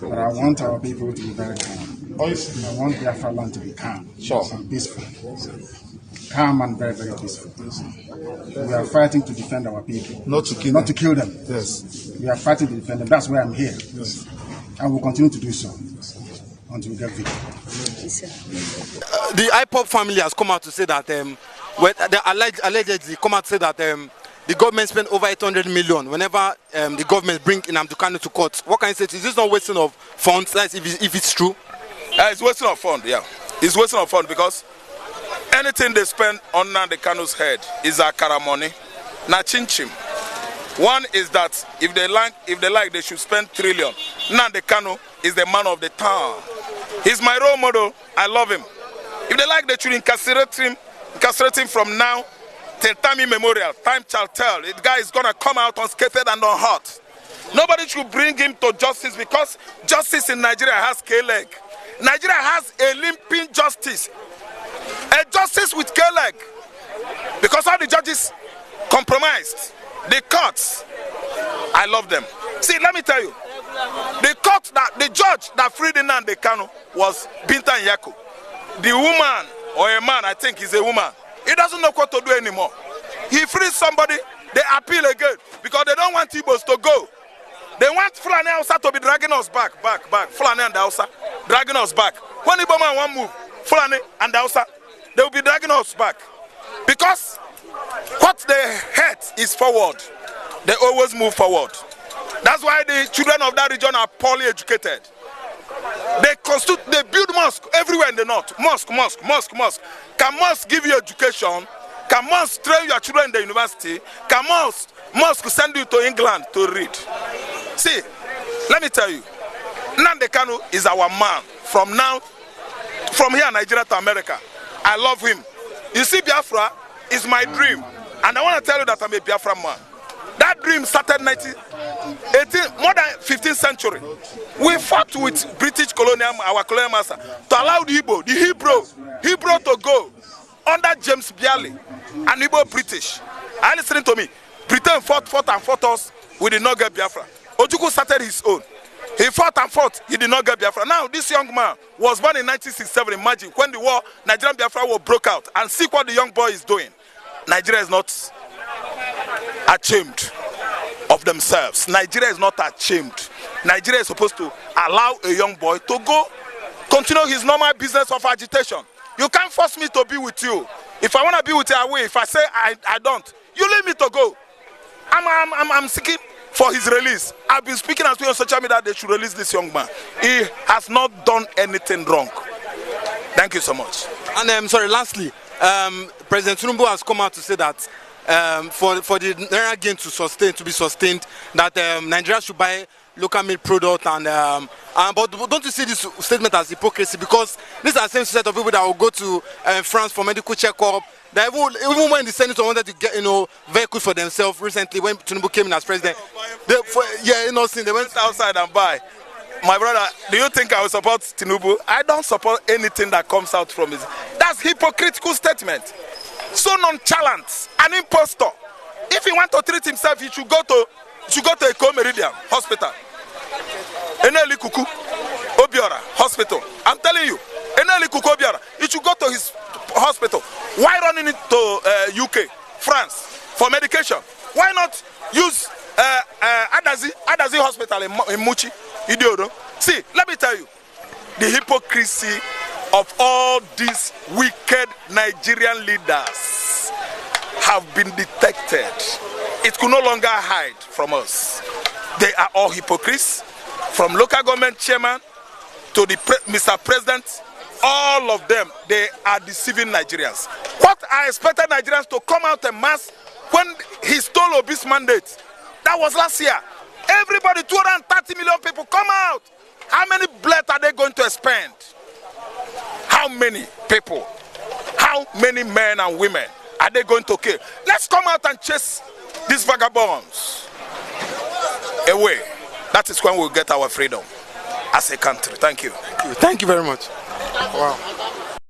But I want our people to be very calm. I want Biafra land to be calm, and peaceful. Calm and very, very peaceful. We are fighting to defend our people, not to kill them. Yes. We are fighting to defend them. That's why I'm here. Yes. And we'll continue to do so until we get victory. The IPOP family has come out to say that they allegedly come out to say that the government spent over 800 million whenever the government bring Nnamdikanu to court. What can you say? Is this not wasting of funds? That's if it's true. It's wasting of funds. Yeah, it's wasting of funds because anything they spend on Nnamdikanu's head is akara money, na chinchim. One is that if they like, they should spend trillion. Nnamdikanu is the man of the town. He's my role model. I love him. If they like, they should incarcerate him from now till time immemorial. Time shall tell. The guy is gonna come out unscathed and unhurt. Nobody should bring him to justice because justice in Nigeria has K-leg. Nigeria has a limping justice. A justice with K-leg. Because all the judges compromised. The courts, I love them. See, let me tell you. The judge that freed Nnamdikanu was Binta Nyako. The woman, or a man, I think he's a woman, he doesn't know what to do anymore. He frees somebody, they appeal again because they don't want Igbos to go. They want Fulani Hausa to be dragging us back. Fulani and Hausa dragging us back. When Igbo man want move, Fulani and Hausa, they will be dragging us back. Because what they hate is forward. They always move forward. That's why the children of that region are poorly educated. They build mosque everywhere in the north. Mosque. Can mosque give you education? Can mosque train your children in the university? Can mosque send you to England to read? See, let me tell you, Nnamdikanu is our man from here Nigeria to America. I love him. You see, Biafra is my dream. And I want to tell you that I'm a Biafra man. That dream started more than 15th century. We fought with British our colonial master, to allow the Hebrew to go under James Bialy and Igbo British. Are you listening to me? Britain fought us. We did not get Biafra. Ojukwu started his own. He fought. He did not get Biafra. Now, this young man was born in 1967. Imagine when the war, Nigerian Biafra war broke out. And see what the young boy is doing. Nigeria is not ashamed of themselves. Nigeria is not ashamed. Nigeria is supposed to allow a young boy to go continue his normal business of agitation. You can't force me to be with you. If I want to be with you, I will. If I say I don't, you leave me to go. I'm seeking for his release. I've been speaking as well on social media that they should release this young man. He has not done anything wrong. Thank you so much. And sorry, lastly, President Tinubu has come out to say that for the Naira gain to be sustained, that Nigeria should buy local made product but don't you see this statement as hypocrisy? Because these are the same set of people that will go to France for medical checkup. That even when the senator wanted to get vehicles for themselves recently, when Tinubu came in as president, they went outside and buy. My brother, do you think I will support Tinubu? I don't support anything that comes out from his. That's hypocritical statement. So nonchalant, an impostor. If he want to treat himself, he should go to Ekpa Meridian Hospital. Eneli Kuku Obiora Hospital. I'm telling you, Eneli Kuku Obiora. He should go to his hospital. Why running it to UK, France for medication? Why not use Adazi Hospital in Muchi? Idiodo. See, let me tell you, the hypocrisy of all these wicked Nigerian leaders have been detected. It could no longer hide from us. They are all hypocrites, from local government chairman to the Mr. President. All of them, they are deceiving Nigerians. What I expected Nigerians to come out en masse when he stole Obi's mandate. That was last year. Everybody, 230 million people, come out. How many blood are they going to spend? How many people? How many men and women are they going to kill? Let's come out and chase these vagabonds away. That is when we'll get our freedom as a country. Thank you. Thank you very much. Wow.